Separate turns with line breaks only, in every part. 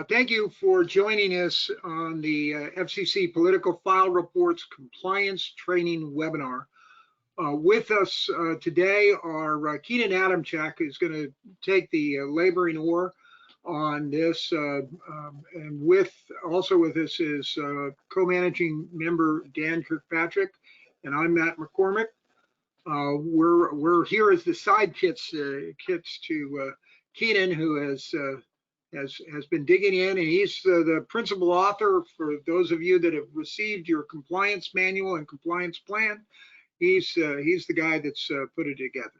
Thank you for joining us on the FCC Political File Reports Compliance Training Webinar. With us today are Keenan Adamchak, who's going to take the laboring oar on this, and also with us is co-managing member Dan Kirkpatrick, and I'm Matt McCormick. We're here as the side kits to Keenan, who has been digging in, and he's the principal author. For those of you that have received your compliance manual and compliance plan, he's the guy that's put it together.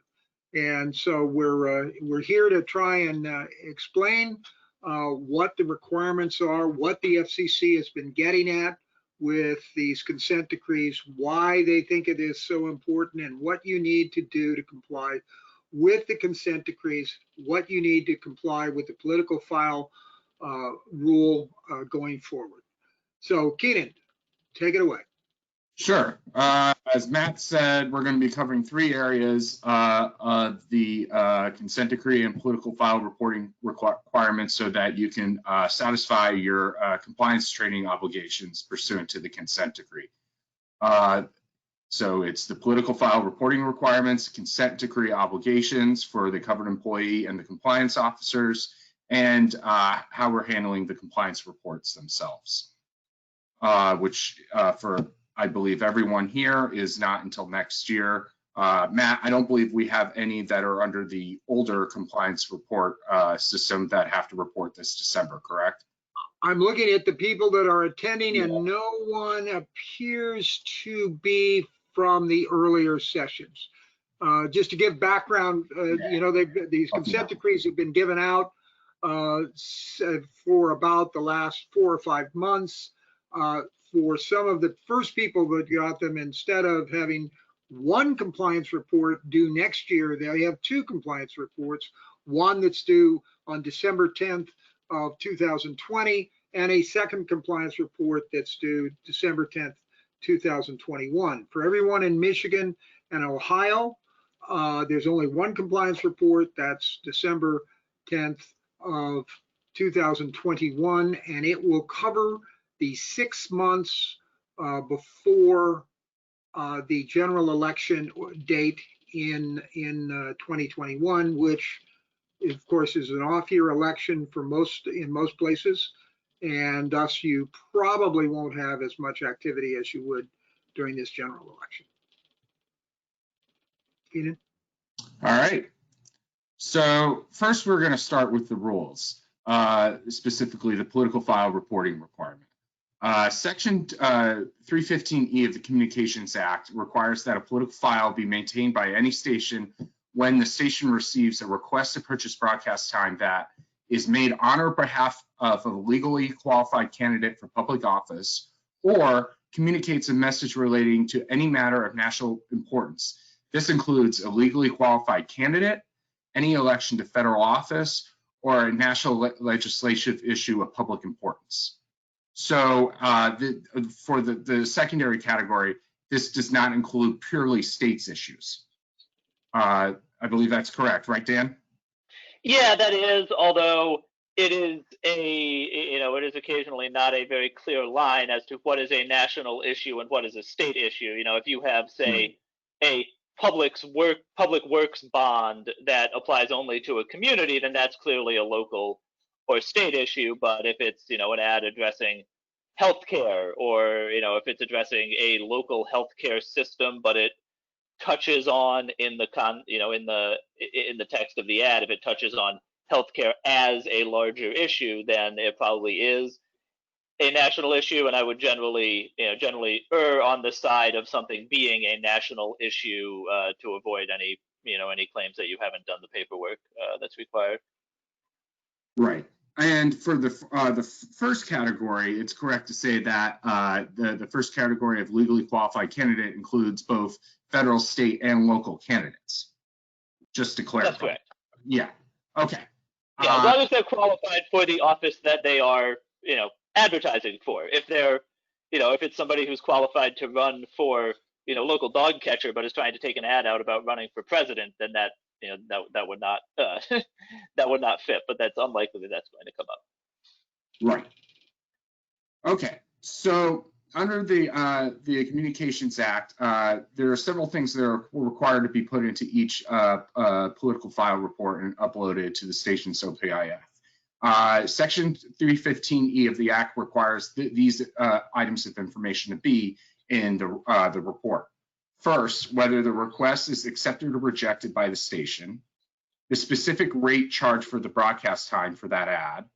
And so we're here to try and explain what the requirements are, what the FCC has been getting at with these consent decrees, why they think it is so important, and what you need to do to comply with the consent decrees, what you need to comply with the political file rule going forward. So Keenan, take it away.
Sure. As Matt said, we're going to be covering three areas of the consent decree and political file reporting requirements so that you can satisfy your compliance training obligations pursuant to the consent decree. So it's the political file reporting requirements, consent decree obligations for the covered employee and the compliance officers, and how we're handling the compliance reports themselves, which for I believe everyone here is not until next year. Matt, I don't believe we have any that are under the older compliance report system that have to report this December, correct?
I'm looking at the people that are attending, and no one appears to be from the earlier sessions. Just to give background, you know, these consent decrees have been given out for about the last 4 or 5 months. For some of the first people that got them, instead of having one compliance report due next year, they have 2 compliance reports, one that's due on December 10th of 2020, and a second compliance report that's due December 10th, 2021. For everyone in Michigan and Ohio, there's only one compliance report, that's December 10th of 2021, and it will cover the 6 months before the general election date in 2021, which of course is an off-year election for in most places, and thus you probably won't have as much activity as you would during this general election. Keenan?
All right. So first we're going to start with the rules, specifically the political file reporting requirement. Section 315E of the Communications Act requires that a political file be maintained by any station when the station receives a request to purchase broadcast time that is made on or behalf of a legally qualified candidate for public office, or communicates a message relating to any matter of national importance. This includes a legally qualified candidate, any election to federal office, or a national legislative issue of public importance. So for the secondary category, this does not include purely states issues. I believe that's correct, right, Dan?
Yeah, that is, although it is it is occasionally not a very clear line as to what is a national issue and what is a state issue. You know, if you have, say, a public works bond that applies only to a community, then that's clearly a local or state issue. But if it's, an ad addressing healthcare, or if it's addressing a local healthcare system, but it touches on in the text of the ad, if it touches on healthcare as a larger issue, then it probably is a national issue. And I would generally err on the side of something being a national issue to avoid any claims that you haven't done the paperwork that's required.
Right. And for the first category, it's correct to say that the first category of legally qualified candidate includes both federal, state, and local candidates. Just to clarify.
That's correct.
Yeah. Okay.
Yeah, as long as they're qualified for the office that they are, advertising for. If they're, if it's somebody who's qualified to run for, local dog catcher, but is trying to take an ad out about running for president, then that that would not that would not fit. But that's unlikely that that's going to come up.
Right. Okay. So under the Communications Act, there are several things that are required to be put into each political file report and uploaded to the station's OPIF. Section 315E of the Act requires these items of information to be in the report. First, whether the request is accepted or rejected by the station, the specific rate charged for the broadcast time for that ad,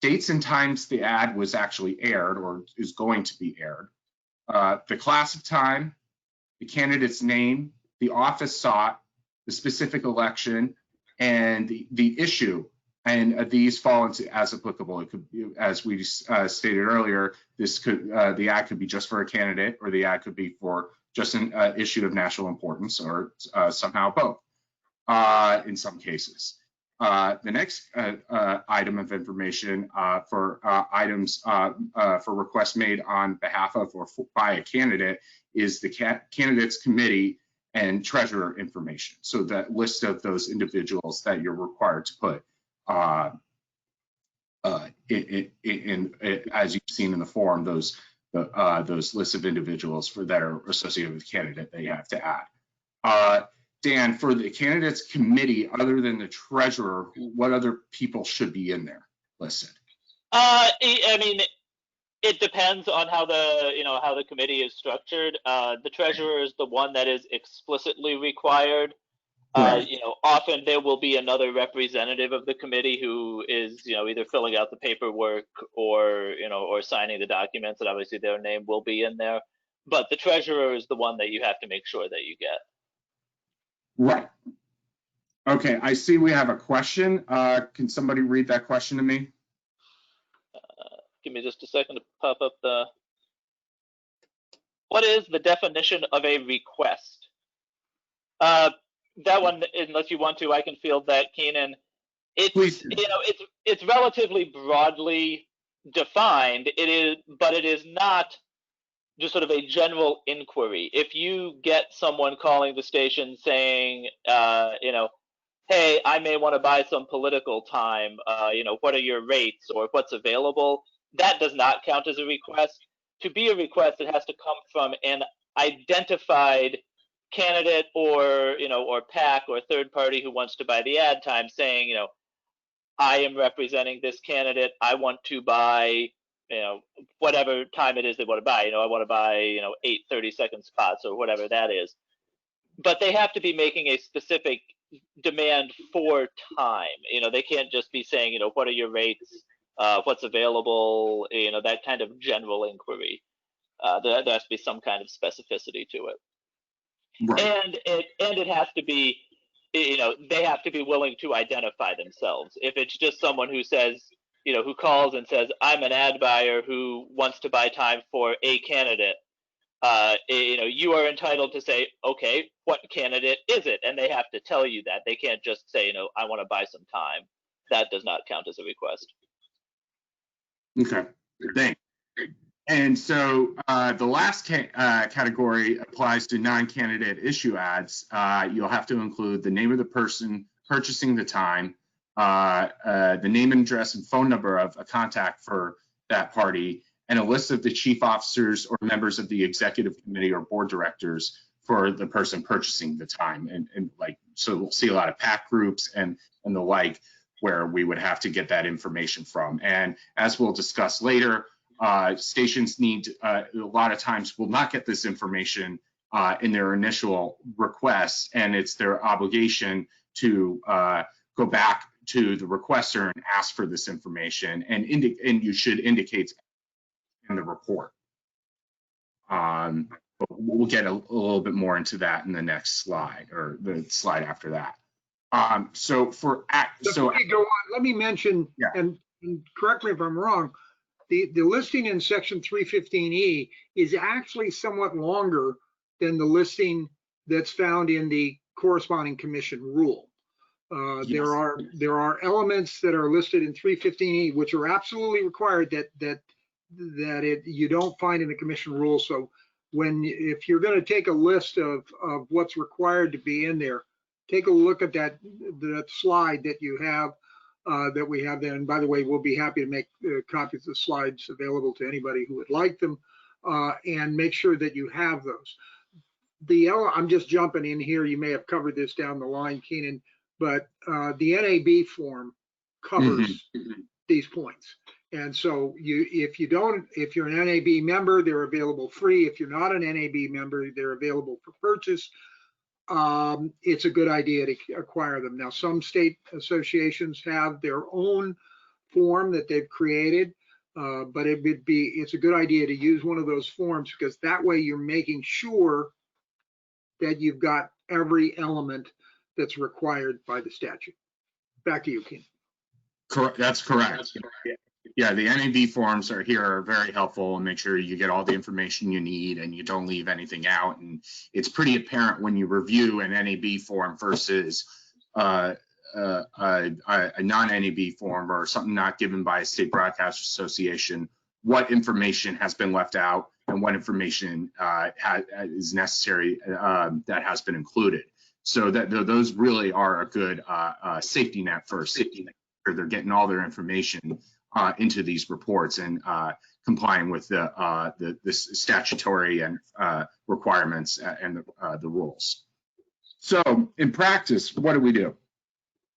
dates and times the ad was actually aired or is going to be aired, the class of time, the candidate's name, the office sought, the specific election, and the issue. And these fall into as applicable. It could be, as we stated earlier, this could the ad could be just for a candidate, or the ad could be for just an issue of national importance, or somehow both in some cases. The next item of information for items for requests made on behalf of or by a candidate is the candidate's committee and treasurer information. So that list of those individuals that you're required to put as you've seen in the form, those lists of individuals that are associated with the candidate that you have to add. Dan, for the candidates committee, other than the treasurer, what other people should be in there listed?
I mean, it depends on how the committee is structured. The treasurer is the one that is explicitly required.
Right.
Often there will be another representative of the committee who is, either filling out the paperwork or signing the documents, and obviously their name will be in there. But the treasurer is the one that you have to make sure that you get.
Right. Okay, I see we have a question. Can somebody read that question to me?
Give me just a second to pop up what is the definition of a request? That one, unless you want to, I can field that, Keenan.
Please.
It's relatively broadly defined. But it is not just sort of a general inquiry. If you get someone calling the station saying, hey, I may want to buy some political time, what are your rates or what's available, that does not count as a request. To be a request, it has to come from an identified candidate or PAC or third party who wants to buy the ad time, saying, I am representing this candidate. I want to buy, whatever time it is they want to buy. I want to buy, 8 30-second spots or whatever that is. But they have to be making a specific demand for time. They can't just be saying, what are your rates? What's available? That kind of general inquiry. There has to be some kind of specificity to it.
Right.
And it has to be, they have to be willing to identify themselves. If it's just someone who says, who calls and says, I'm an ad buyer who wants to buy time for a candidate, you are entitled to say, okay, what candidate is it? And they have to tell you that. They can't just say, I want to buy some time. That does not count as a request.
Okay, thanks. And so the last category applies to non-candidate issue ads. You'll have to include the name of the person purchasing the time, the name and address and phone number of a contact for that party, and a list of the chief officers or members of the executive committee or board directors for the person purchasing the time. And so we'll see a lot of PAC groups and the like, where we would have to get that information from. And as we'll discuss later, stations need, a lot of times will not get this information in their initial requests, and it's their obligation to go back to the requester and ask for this information, and you should indicate in the report. But we'll get a little bit more into that in the next slide, or the slide after that. So
Before you go on, let me mention,
Yeah.
and correct me if I'm wrong, the listing in section 315E is actually somewhat longer than the listing that's found in the corresponding commission rule.
Yes.
There are elements that are listed in 315E which are absolutely required that you don't find in the commission rule. So if you're going to take a list of what's required to be in there, take a look at that slide that you have that we have there. And by the way, we'll be happy to make copies of the slides available to anybody who would like them, and make sure that you have those. I'm just jumping in here. You may have covered this down the line, Keenan, but the NAB form covers these points. And so if you're an NAB member, they're available free. If you're not an NAB member, they're available for purchase. It's a good idea to acquire them. Now, some state associations have their own form that they've created, but it's a good idea to use one of those forms, because that way you're making sure that you've got every element that's required by the statute. Back to you, Ken.
Correct. That's correct. Yeah, the NAB forms are very helpful, and make sure you get all the information you need and you don't leave anything out. And it's pretty apparent when you review an NAB form versus a non-NAB form or something not given by a state broadcast association, what information has been left out and what information is necessary that has been included. So that those really are a good safety net for safety net. They're getting all their information into these reports and complying with the statutory and requirements and the rules. So in practice, what do?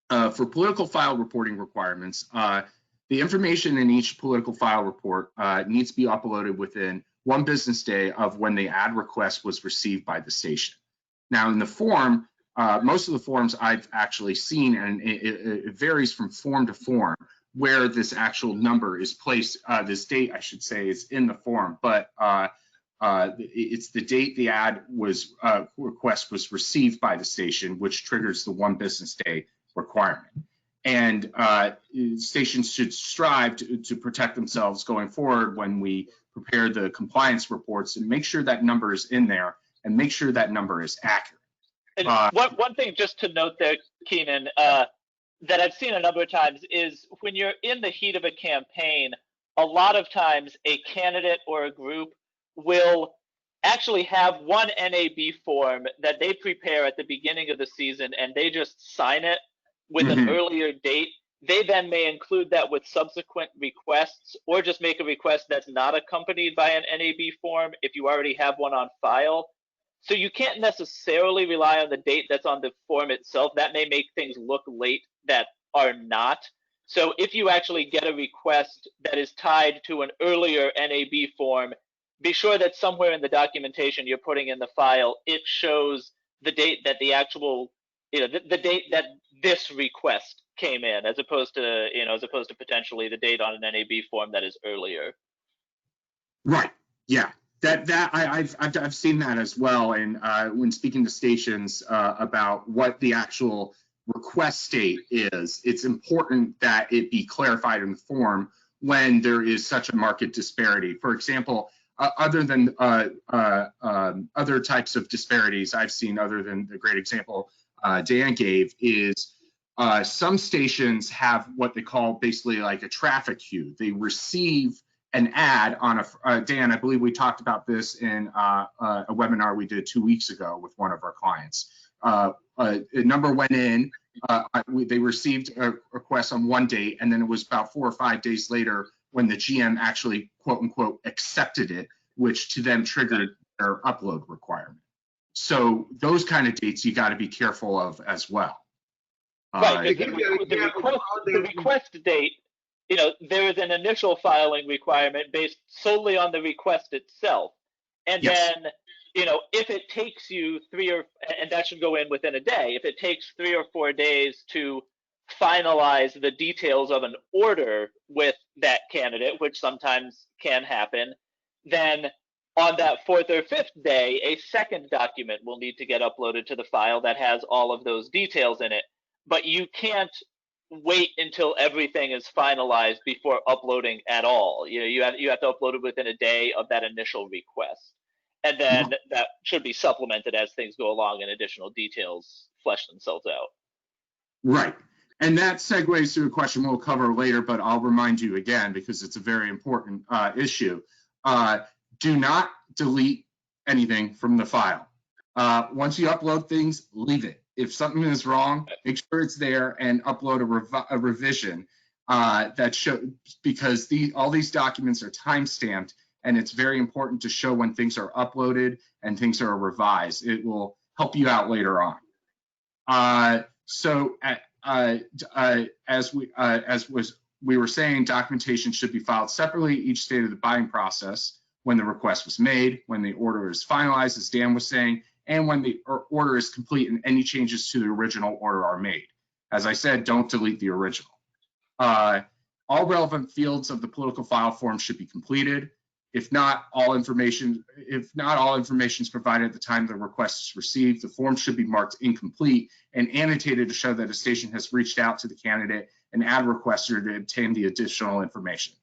For political file reporting requirements, the information in each political file report needs to be uploaded within 1 business day of when the ad request was received by the station. Now, in the form, most of the forms I've actually seen, and it varies from form to form, where this actual number is placed. This date, I should say, is in the form, but it's the date the ad request was received by the station, which triggers the 1 business day requirement. And stations should strive to protect themselves going forward when we prepare the compliance reports, and make sure that number is in there and make sure that number is accurate.
And one thing just to note there, Keenan, that I've seen a number of times is when you're in the heat of a campaign, a lot of times a candidate or a group will actually have one NAB form that they prepare at the beginning of the season, and they just sign it with an earlier date. They then may include that with subsequent requests, or just make a request that's not accompanied by an NAB form if you already have one on file. So you can't necessarily rely on the date that's on the form itself. That may make things look late that are not. So if you actually get a request that is tied to an earlier NAB form, be sure that somewhere in the documentation you're putting in the file, it shows the date that the actual, the date that this request came in, as opposed to potentially the date on an NAB form that is earlier.
Right. Yeah. I've seen that as well. And when speaking to stations about what the actual request date is, it's important that it be clarified in the form when there is such a market disparity. For example, other than other types of disparities I've seen, other than the great example Dan gave, is some stations have what they call basically like a traffic queue. They receive an ad on Dan, I believe we talked about this in a webinar we did 2 weeks ago with one of our clients. A number went in, they received a request on one date, and then it was about 4 or 5 days later when the GM actually, quote unquote, accepted it, which to them triggered their upload requirement. So those kind of dates you got to be careful of as well.
Right, the request date, there is an initial filing requirement based solely on the request itself. And then, if it takes you and that should go in within a day, if it takes 3 or 4 days to finalize the details of an order with that candidate, which sometimes can happen, then on that 4th or 5th day, a second document will need to get uploaded to the file that has all of those details in it. But you can't wait until everything is finalized before uploading at all. You have to upload it within a day of that initial request. And then that should be supplemented as things go along and additional details flesh themselves out.
Right. And that segues to a question we'll cover later, but I'll remind you again because it's a very important issue. Do not delete anything from the file. Once you upload things, leave it. if something is wrong, make sure it's there and upload a revision that shows, because all these documents are time stamped, and it's very important to show when things are uploaded and things are revised. It will help you out later on. As we were saying, documentation should be filed separately each stage of the buying process: when the request was made, when the order is finalized, as Dan was saying, and when the order is complete and any changes to the original order are made. As I said, don't delete the original. All relevant fields of the political file form should be completed. If not all information is provided at the time the request is received, the form should be marked incomplete and annotated to show that a station has reached out to the candidate and ad requester to obtain the additional information.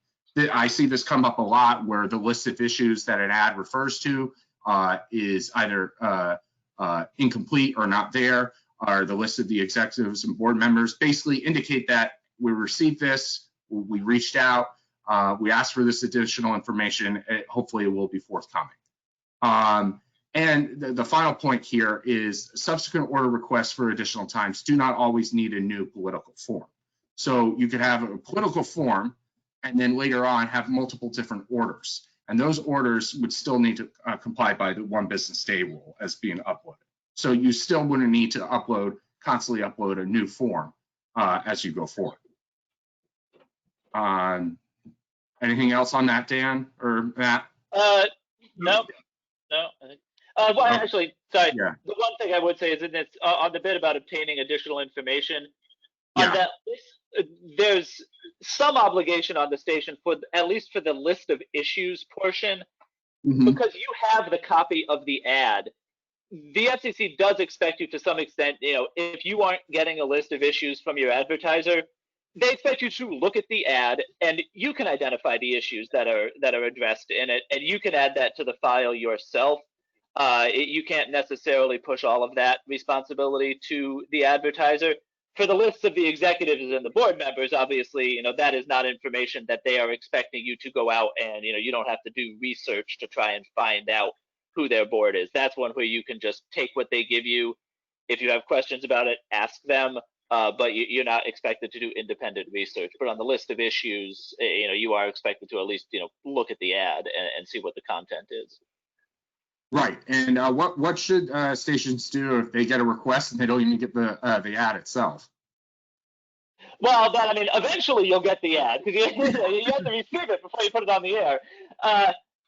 I see this come up a lot, where the list of issues that an ad refers to is either incomplete or not there, or the list of the executives and board members basically indicate that we received this, we reached out, we asked for this additional information. Hopefully it will be forthcoming. And the final point here is subsequent order requests for additional times do not always need a new political form. So you could have a political form and then later on have multiple different orders. And those orders would still need to comply by the 1 business day rule as being uploaded. So you still wouldn't need to constantly upload a new form as you go forward. Anything else on that, Dan or Matt?
No. Well, actually, sorry. Yeah. The one thing I would say is in this, on the bit about obtaining additional information, on that list, there's some obligation on the station for, at least for the list of issues portion, because you have the copy of the ad. The FCC does expect you to some extent, if you aren't getting a list of issues from your advertiser, they expect you to look at the ad, and you can identify the issues that are addressed in it, and you can add that to the file yourself. You can't necessarily push all of that responsibility to the advertiser. For the lists of the executives and the board members, obviously, that is not information that they are expecting you to go out and, you don't have to do research to try and find out who their board is. That's one where you can just take what they give you. If you have questions about it, ask them. But you're not expected to do independent research. But on the list of issues, you are expected to at least, look at the ad and see what the content is.
Right. And what should stations do if they get a request and they don't even get the ad itself?
Well, eventually you'll get the ad, because you have to receive it before you put it on the air.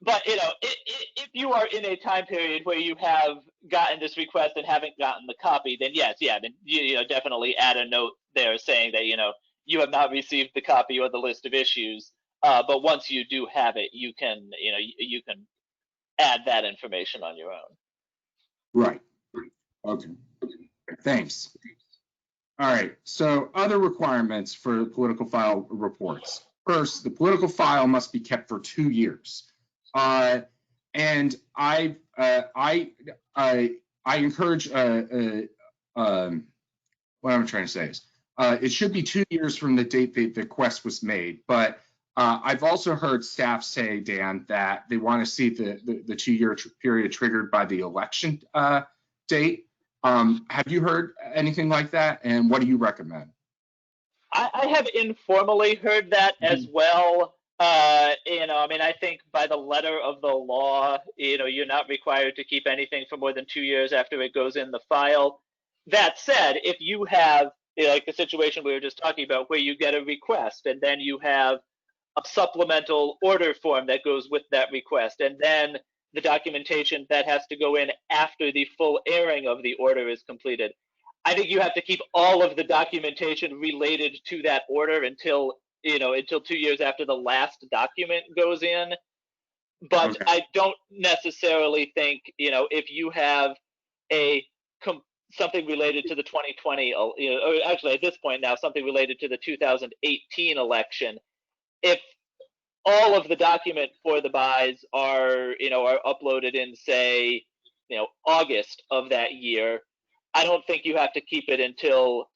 But if you are in a time period where you have gotten this request and haven't gotten the copy, then yes, then you definitely add a note there saying that you have not received the copy or the list of issues. But once you do have it, you can add that information on your own.
Right. Okay. Thanks. All right. So other requirements for political file reports. First, the political file must be kept for 2 years. And I encourage what I'm trying to say is it should be 2 years from the date the request was made. But I've also heard staff say, Dan, that they want to see the 2 year period triggered by the election date. Have you heard anything like that? And what do you recommend?
I have informally heard that as well. I think by the letter of the law, you're not required to keep anything for more than 2 years after it goes in the file. That said, if you have, like the situation we were just talking about, where you get a request and then you have a supplemental order form that goes with that request, and then the documentation that has to go in after the full airing of the order is completed, I think you have to keep all of the documentation related to that order until 2 years after the last document goes in. But okay. I don't necessarily think, if you have something related to the 2020, or actually at this point now, something related to the 2018 election, if all of the document for the buys are uploaded in, say, August of that year, I don't think you have to keep it until,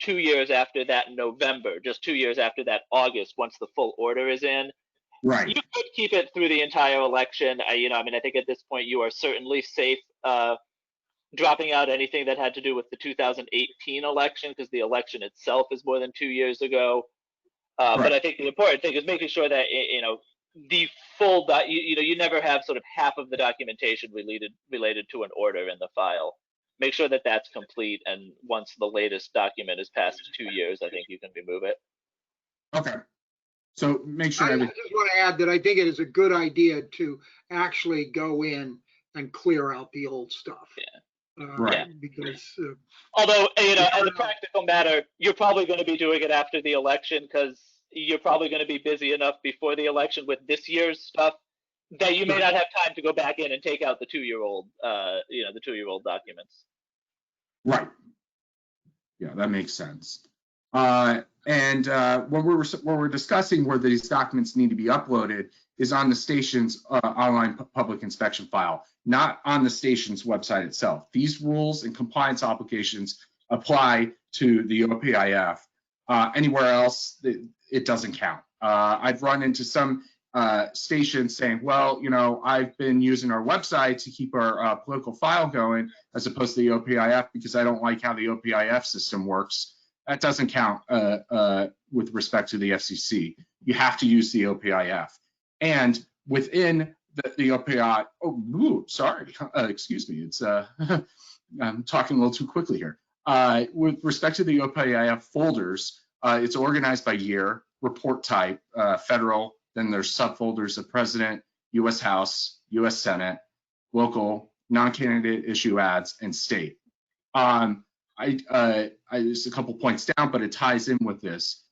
2 years after that November, just 2 years after that August, once the full order is in.
Right.
You could keep it through the entire election. I think at this point you are certainly safe dropping out anything that had to do with the 2018 election, because the election itself is more than 2 years ago. But I think the important thing is making sure that the full you never have sort of half of the documentation related to an order in the file. Make sure that that's complete, and once the latest document is past 2 years, I think you can remove it.
Okay. So make sure.
I just want to add that I think it is a good idea to actually go in and clear out the old stuff.
Yeah.
Right.
Because
although as a practical matter, you're probably going to be doing it after the election, because you're probably going to be busy enough before the election with this year's stuff that you may not have time to go back in and take out the 2-year-old, the 2-year-old documents.
Right. Yeah, that makes sense. And what we're discussing where these documents need to be uploaded is on the station's online public inspection file, not on the station's website itself. These rules and compliance obligations apply to the OPIF. Anywhere else, it doesn't count. I've run into some stations saying, well, I've been using our website to keep our political file going as opposed to the OPIF because I don't like how the OPIF system works. That doesn't count with respect to the FCC. You have to use the OPIF. And within the OPIF, excuse me, it's I'm talking a little too quickly here. With respect to the OPIF folders, it's organized by year, report type, federal, then there's subfolders of President, U.S. House, U.S. Senate, local, non-candidate issue ads, and state. There's a couple points down, but it ties in with this.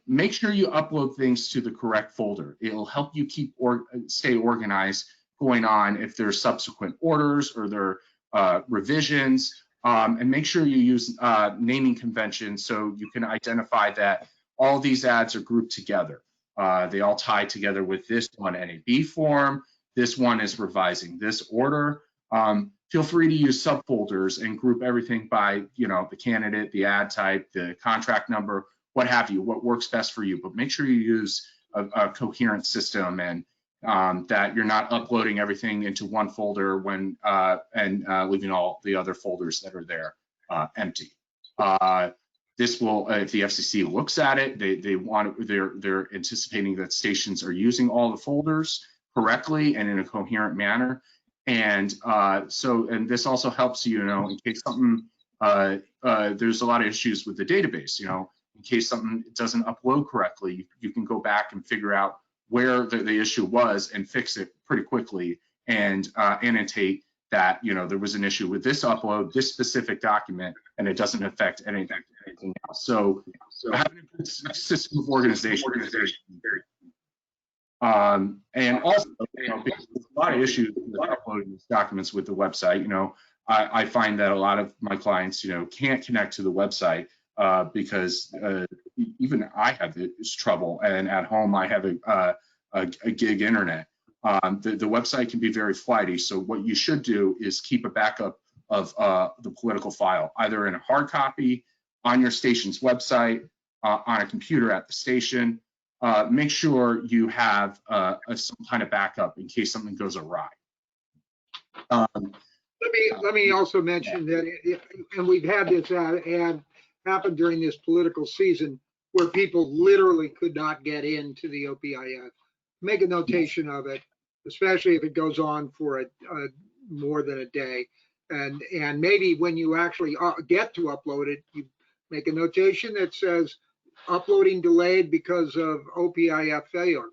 Make sure you upload things to the correct folder. It'll help you stay organized going on if there's subsequent orders or there are revisions. And make sure you use naming conventions so you can identify that all these ads are grouped together. They all tie together with this one NAB form. This one is revising this order. Feel free to use subfolders and group everything by, the candidate, the ad type, the contract number, what have you, what works best for you. But make sure you use a coherent system and that you're not uploading everything into one folder when and leaving all the other folders that are there empty. This will, if the FCC looks at it, they're anticipating that stations are using all the folders correctly and in a coherent manner. And this also helps in case something there's a lot of issues with the database. In case something doesn't upload correctly, you can go back and figure out where the issue was and fix it pretty quickly and annotate that there was an issue with this upload, this specific document, and it doesn't affect anything else. So having a good system of organization is very important. And also, because there's a lot of issues with uploading these documents with the website. I find that a lot of my clients, can't connect to the website because even I have this trouble, and at home I have a gig internet. The website can be very flighty, so what you should do is keep a backup of the political file, either in a hard copy on your station's website, on a computer at the station. Make sure you have some kind of backup in case something goes awry.
Let me also mention that, and we've had this ad happen during this political season where people literally could not get into the OPIF. Make a notation of it, especially if it goes on for more than a day. And maybe when you actually get to upload it, you make a notation that says uploading delayed because of OPIF failure.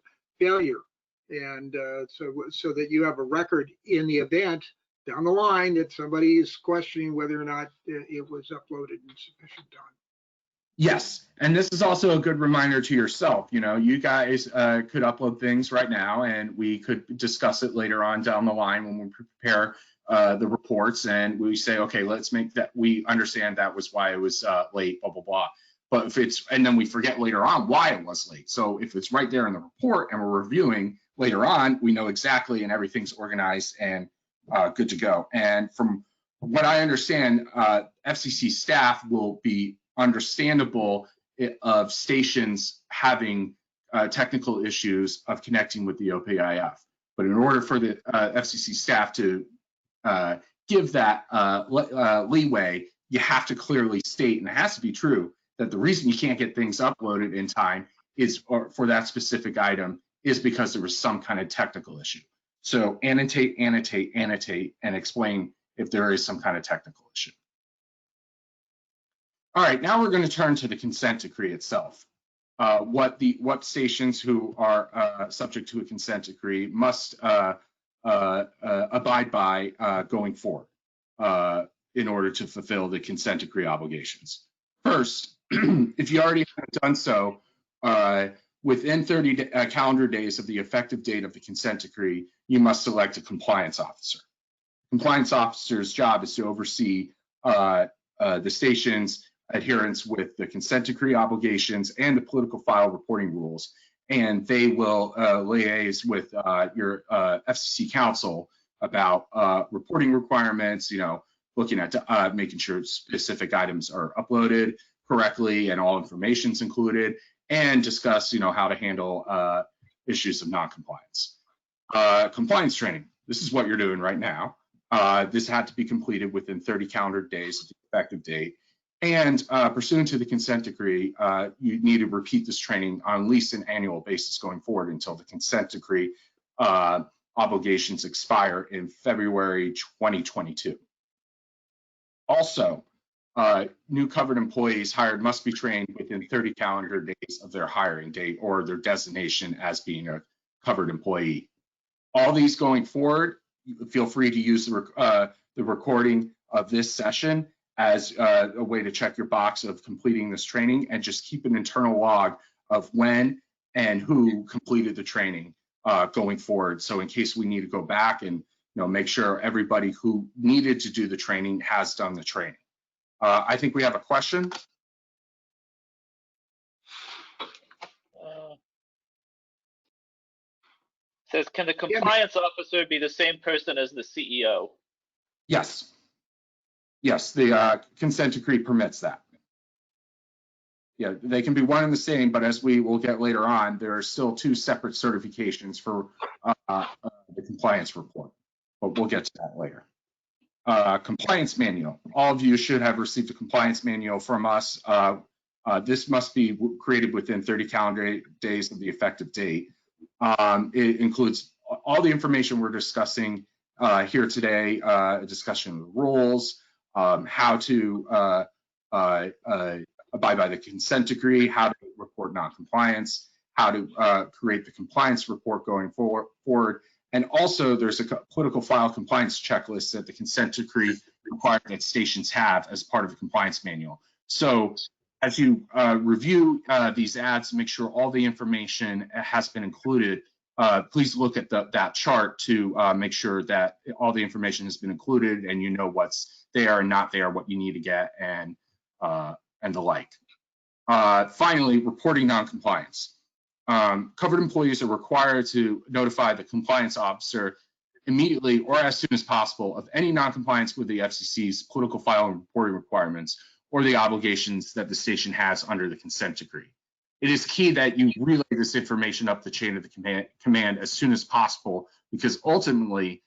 And so that you have a record in the event down the line that somebody is questioning whether or not it was uploaded in sufficient time.
Yes, and this is also a good reminder to yourself. You guys could upload things right now, and we could discuss it later on down the line when we prepare the reports, and we say, okay, let's make that, we understand that was why it was late, blah, blah, blah. But and then we forget later on why it was late. So if it's right there in the report and we're reviewing later on, we know exactly, and everything's organized and good to go. And from what I understand, FCC staff will be understandable of stations having technical issues of connecting with the OPIF. But in order for the FCC staff to give that leeway, you have to clearly state, and it has to be true, that the reason you can't get things uploaded in time is for that specific item is because there was some kind of technical issue. So annotate, annotate, annotate, and explain if there is some kind of technical issue. All right, now we're going to turn to the consent decree itself. What stations who are subject to a consent decree must abide by going forward in order to fulfill the consent decree obligations. First, if you already have done so, within 30 calendar days of the effective date of the consent decree, you must select a compliance officer. Compliance officer's job is to oversee the station's adherence with the consent decree obligations and the political file reporting rules, and they will liaise with your FCC counsel about reporting requirements, looking at making sure specific items are uploaded correctly and all information's included, and discuss, how to handle issues of non-compliance. Compliance training, this is what you're doing right now. This had to be completed within 30 calendar days of the effective date. And pursuant to the consent decree, you need to repeat this training on at least an annual basis going forward until the consent decree obligations expire in February 2022. Also, new covered employees hired must be trained within 30 calendar days of their hiring date or their designation as being a covered employee. All these going forward, feel free to use the recording of this session as a way to check your box of completing this training, and just keep an internal log of when and who completed the training going forward. So in case we need to go back and make sure everybody who needed to do the training has done the training. I think we have a question.
Says, can the compliance officer be the same person as the CEO?
Yes. Yes, the consent decree permits that. Yeah, they can be one and the same, but as we will get later on, there are still two separate certifications for the compliance report, but we'll get to that later. Compliance manual. All of you should have received a compliance manual from us. This must be created within 30 calendar days of the effective date. It includes all the information we're discussing here today, a discussion of the rules, how to abide by the consent decree, how to report non-compliance, how to create the compliance report going forward. And also there's a political file compliance checklist that the consent decree requires that stations have as part of the compliance manual. So as you review these ads, make sure all the information has been included. Please look at that chart to make sure that all the information has been included and you know what's there and not there, what you need to get, and the like. Finally, reporting non-compliance. Covered employees are required to notify the compliance officer immediately or as soon as possible of any non-compliance with the FCC's political file and reporting requirements or the obligations that the station has under the consent decree. It is key that you relay this information up the chain of the command as soon as possible, because ultimately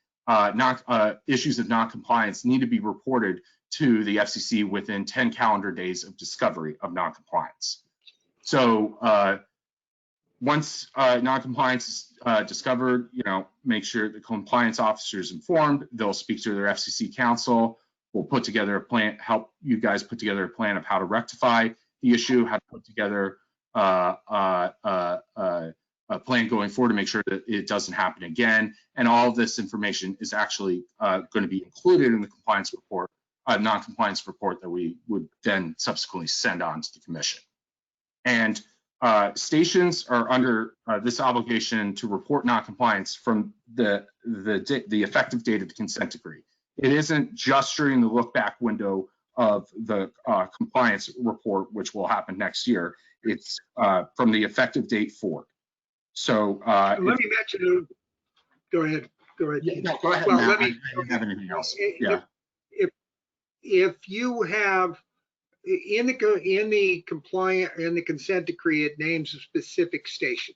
issues of non-compliance need to be reported to the FCC within 10 calendar days of discovery of non-compliance. So once non-compliance is discovered, make sure the compliance officer is informed. They'll speak to their FCC counsel. We'll put together a plan, help you guys put together a plan of how to rectify the issue, how to put together a plan going forward to make sure that it doesn't happen again. And all of this information is actually going to be included in the compliance report, non-compliance report that we would then subsequently send on to the commission. And stations are under this obligation to report non-compliance from the effective date of the consent decree. It isn't just during the look back window of the compliance report, which will happen next year. It's from the effective date forward. So
let me mention. Go ahead.
Yeah, no, go ahead.
Well,
Matt. I don't have anything else. Yeah.
If you have in the consent decree, it names a specific station.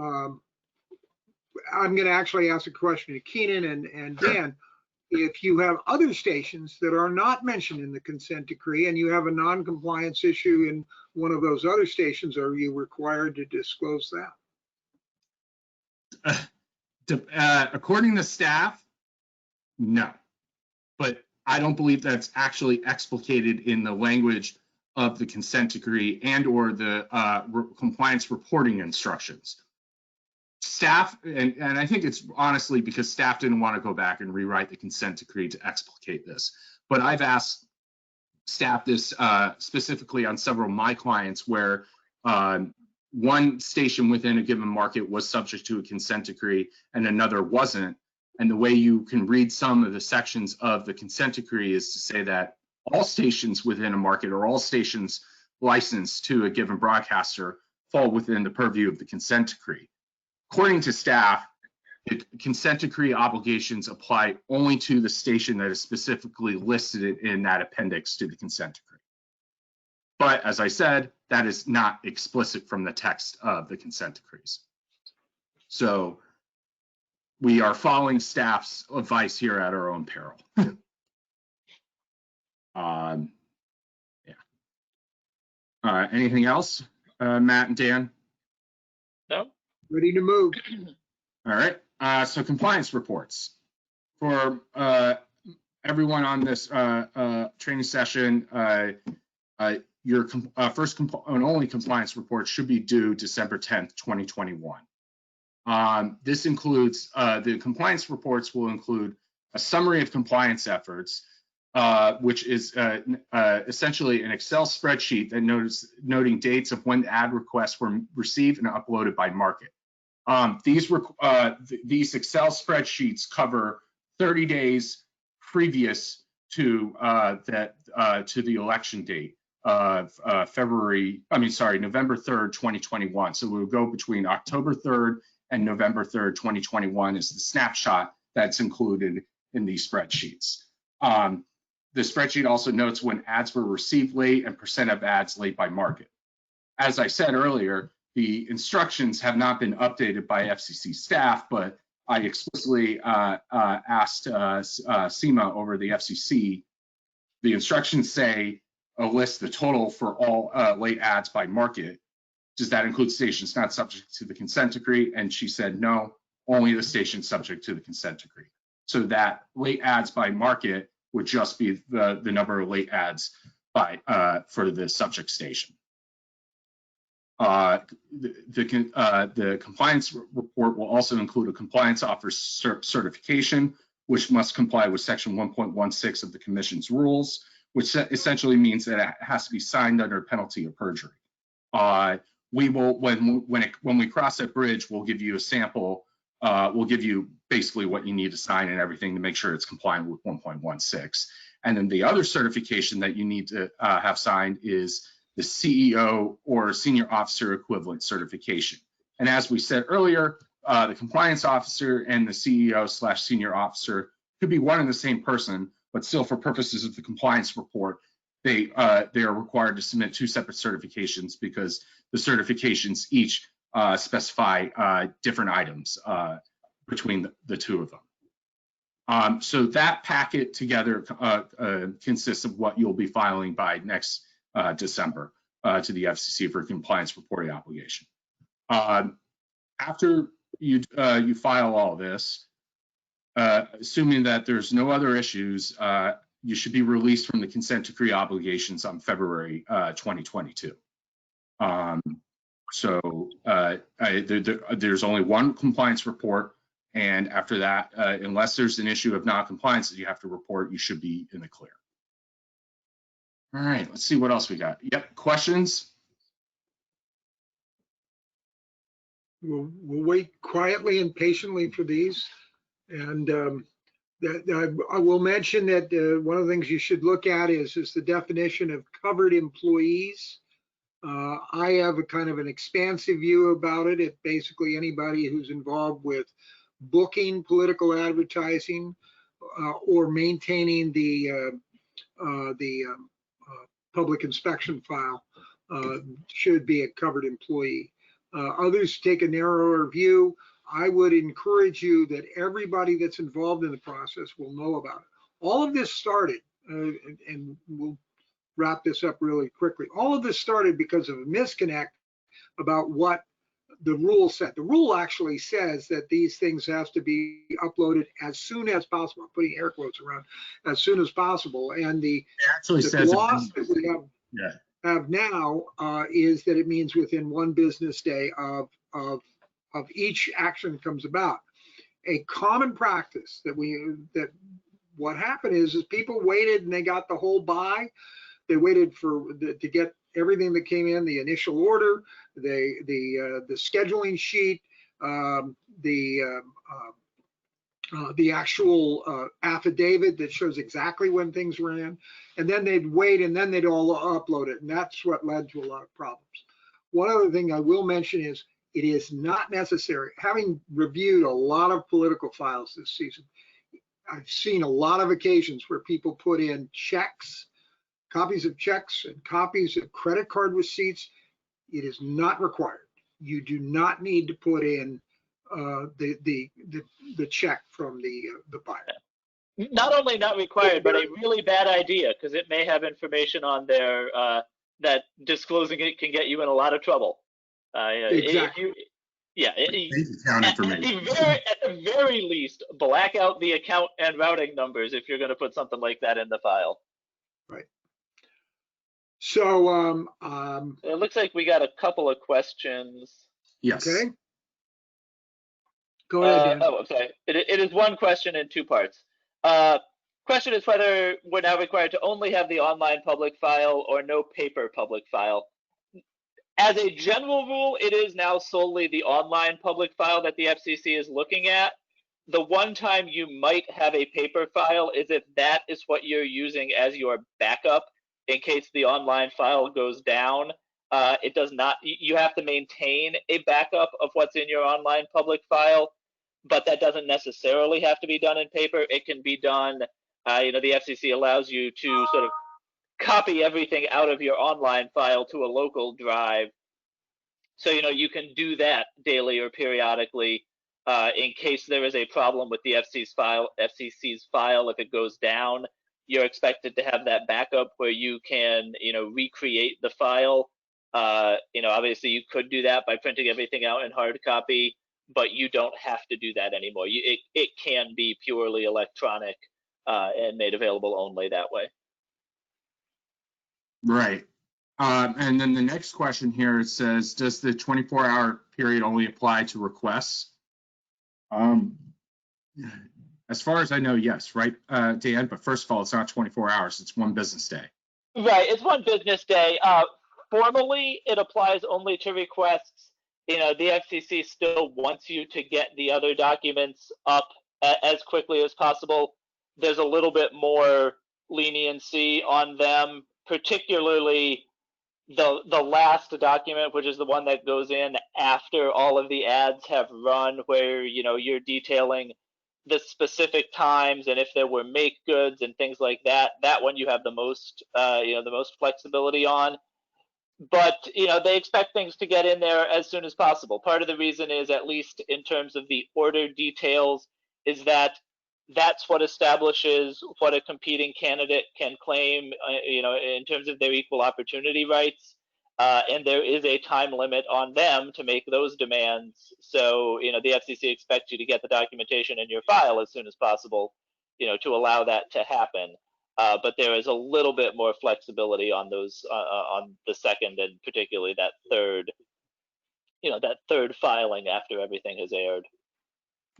I'm going to actually ask a question to Keenan and Dan. if you have other stations that are not mentioned in the consent decree and you have a non-compliance issue in one of those other stations, are you required to disclose that?
According to staff, no. But I don't believe that's actually explicated in the language of the consent decree and or the compliance reporting instructions. Staff, and I think it's honestly because staff didn't want to go back and rewrite the consent decree to explicate this. But I've asked staff this specifically on several of my clients where one station within a given market was subject to a consent decree and another wasn't. And the way you can read some of the sections of the consent decree is to say that all stations within a market or all stations licensed to a given broadcaster fall within the purview of the consent decree. According to staff, the consent decree obligations apply only to the station that is specifically listed in that appendix to the consent decree. But as I said, that is not explicit from the text of the consent decrees. So we are following staff's advice here at our own peril. Anything else, Matt and Dan?
No.
Ready to move.
All right. So compliance reports for everyone on this training session. Your first and only compliance report should be due December 10th, 2021. This includes the compliance reports will include a summary of compliance efforts, which is essentially an Excel spreadsheet that noting dates of when ad requests were received and uploaded by market. These Excel spreadsheets cover 30 days previous to the election date of November 3rd, 2021. So we'll go between October 3rd and November 3rd, 2021 is the snapshot that's included in these spreadsheets. The spreadsheet also notes when ads were received late and percent of ads late by market. As I said earlier, the instructions have not been updated by FCC staff, but I explicitly asked SEMA over the FCC. The instructions say list the total for all late ads by market. Does that include stations not subject to the consent decree? And she said, no, only the stations subject to the consent decree. So that late ads by market would just be the number of late ads by for the subject station. The compliance report will also include a compliance officer certification, which must comply with section 1.16 of the commission's rules, which essentially means that it has to be signed under penalty of perjury. We will, when we cross that bridge, we'll give you a sample. We'll give you basically what you need to sign and everything to make sure it's compliant with 1.16. And then the other certification that you need to have signed is the CEO or senior officer equivalent certification. And as we said earlier, the compliance officer and the CEO/senior officer could be one and the same person, but still for purposes of the compliance report, they are required to submit two separate certifications because the certifications each specify different items between the two of them. So that packet together consists of what you'll be filing by next December to the FCC for compliance reporting obligation. After you file all this, assuming that there's no other issues, you should be released from the consent decree obligations on February 2022. There's only one compliance report, and after that, unless there's an issue of non-compliance that you have to report, you should be in the clear. All right, let's see what else we got. Yep, questions?
We'll wait quietly and patiently for these. And I will mention that one of the things you should look at is the definition of covered employees. I have a kind of an expansive view about it. It's basically anybody who's involved with booking political advertising or maintaining the public inspection file should be a covered employee. Others take a narrower view. I would encourage you that everybody that's involved in the process will know about it. All of this started, and we'll wrap this up really quickly. All of this started because of a misconnect about what the rule said. The rule actually says that these things have to be uploaded as soon as possible. I'm putting air quotes around as soon as possible. And the gloss that we have now is that it means within 1 business day of each action that comes about. A common practice that what happened is people waited and they got the whole buy. They waited to get everything that came in, the initial order, the scheduling sheet, the actual affidavit that shows exactly when things ran, and then they'd wait and then they'd all upload it, and that's what led to a lot of problems. One other thing I will mention is it is not necessary. Having reviewed a lot of political files this season, I've seen a lot of occasions where people put in checks, copies of checks and copies of credit card receipts. It is not required. You do not need to put in the check from the buyer.
Not only not required, but a really bad idea, because it may have information on there that disclosing it can get you in a lot of trouble.
Exactly.
At the very least, black out the account and routing numbers if you're going to put something like that in the file.
Right. So
it looks like we got a couple of questions.
Yes.
Okay. Go ahead, Dan.
I'm sorry. It is one question in 2 parts. Question is whether we're now required to only have the online public file or no paper public file. As a general rule, it is now solely the online public file that the FCC is looking at. The one time you might have a paper file is if that is what you're using as your backup in case the online file goes down. It does not, you have to maintain a backup of what's in your online public file, but that doesn't necessarily have to be done in paper. It can be done, the FCC allows you to sort of copy everything out of your online file to a local drive. So, you can do that daily or periodically in case there is a problem with the FCC's file. If it goes down, you're expected to have that backup where you can, recreate the file. Obviously you could do that by printing everything out in hard copy, but you don't have to do that anymore. It can be purely electronic and made available only that way.
Right. And then the next question here, it says, does the 24-hour period only apply to requests? As far as I know, yes, right, Dan? But first of all, it's not 24 hours. It's 1 business day.
Right. It's 1 business day. Formally, it applies only to requests. The FCC still wants you to get the other documents up as quickly as possible. There's a little bit more leniency on them, particularly the last document, which is the one that goes in after all of the ads have run, where you're detailing the specific times and if there were make goods and things like that. That one you have the most the most flexibility on. But they expect things to get in there as soon as possible. Part of the reason is, at least in terms of the order details, is that that's what establishes what a competing candidate can claim, in terms of their equal opportunity rights. And there is a time limit on them to make those demands. So, the FCC expects you to get the documentation in your file as soon as possible, to allow that to happen. But there is a little bit more flexibility on those, on the second and particularly that third, filing after everything has aired.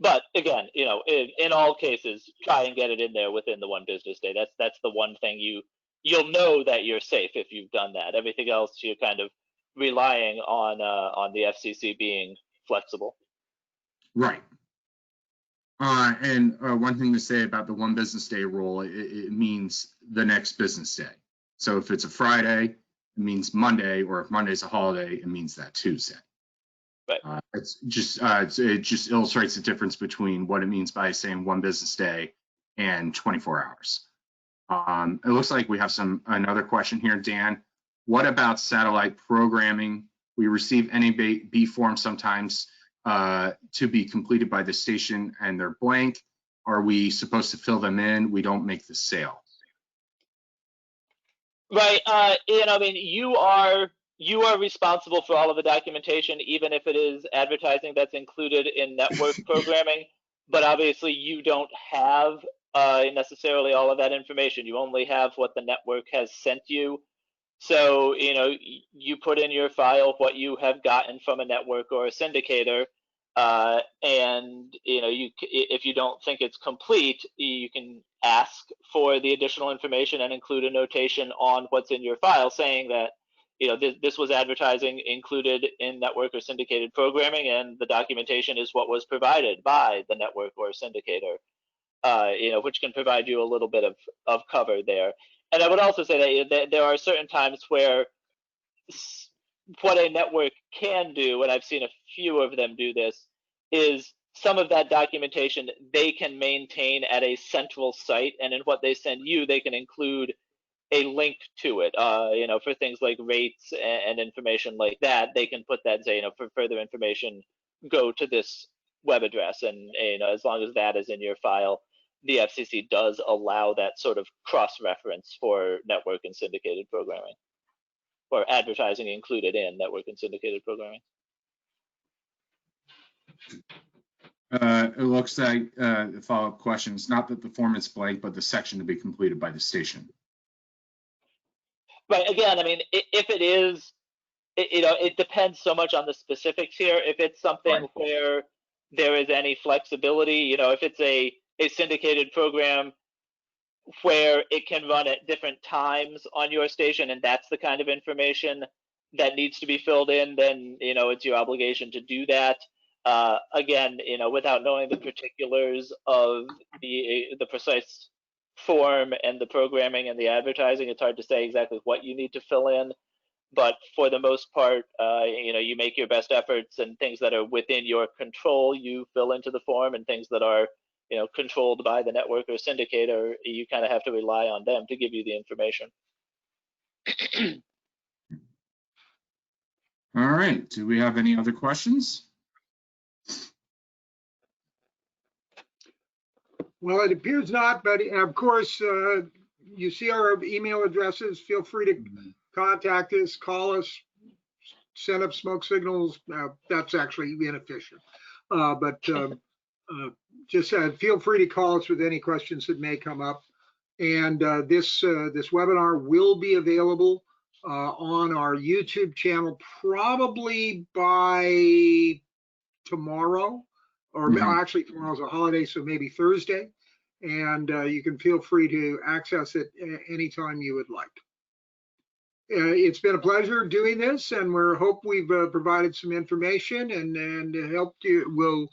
But again, in all cases, try and get it in there within the 1 business day. That's the one thing you'll know that you're safe if you've done that. Everything else, you're kind of relying on the FCC being flexible.
Right. And one thing to say about the 1 business day rule, it means the next business day. So if it's a Friday, it means Monday, or if Monday's a holiday, it means that Tuesday.
Right.
It just illustrates the difference between what it means by saying 1 business day and 24 hours. It looks like we have another question here, Dan. What about satellite programming? We receive NAB forms sometimes to be completed by the station and they're blank, are we supposed to fill them in? We don't make the sale.
Right. I mean, you are responsible for all of the documentation, even if it is advertising that's included in network programming. But obviously, you don't have necessarily all of that information. You only have what the network has sent you. So, you put in your file what you have gotten from a network or a syndicator, and if you don't think it's complete, you can ask for the additional information and include a notation on what's in your file saying that this was advertising included in network or syndicated programming, and the documentation is what was provided by the network or syndicator, which can provide you a little bit of cover there. And I would also say that there are certain times where what a network can do, and I've seen a few of them do this, is some of that documentation they can maintain at a central site, and in what they send you, they can include a link to it. For things like rates and information like that, they can put that and say, for further information, go to this web address, and as long as that is in your file, the FCC does allow that sort of cross-reference for network and syndicated programming, or advertising included in network and syndicated programming.
It looks like the follow-up question is not that the form is blank, but the section to be completed by the station.
Right. Again, I mean, if it is, it depends so much on the specifics here. If it's something
Right.
where there is any flexibility, if it's a syndicated program where it can run at different times on your station, and that's the kind of information that needs to be filled in, then it's your obligation to do that. Again, without knowing the particulars of the precise form and the programming and the advertising, it's hard to say exactly what you need to fill in. But for the most part, you make your best efforts, and things that are within your control, you fill into the form, and things that are controlled by the network or syndicator, you kind of have to rely on them to give you the information.
All right. Do we have any other questions?
Well, it appears not, but of course, you see our email addresses. Feel free to contact us, call us, send up smoke signals. That's actually inefficient. But just feel free to call us with any questions that may come up. And this webinar will be available on our YouTube channel probably by tomorrow, or actually tomorrow's a holiday, so maybe Thursday. And you can feel free to access it anytime you would like. It's been a pleasure doing this, and we hope we've provided some information and helped you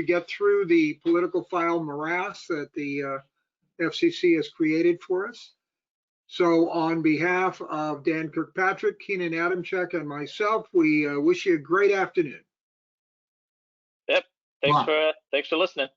get through the political file morass that the FCC has created for us. So on behalf of Dan Kirkpatrick, Keenan Adamczyk, and myself, we wish you a great afternoon.
Yep. Thanks for listening.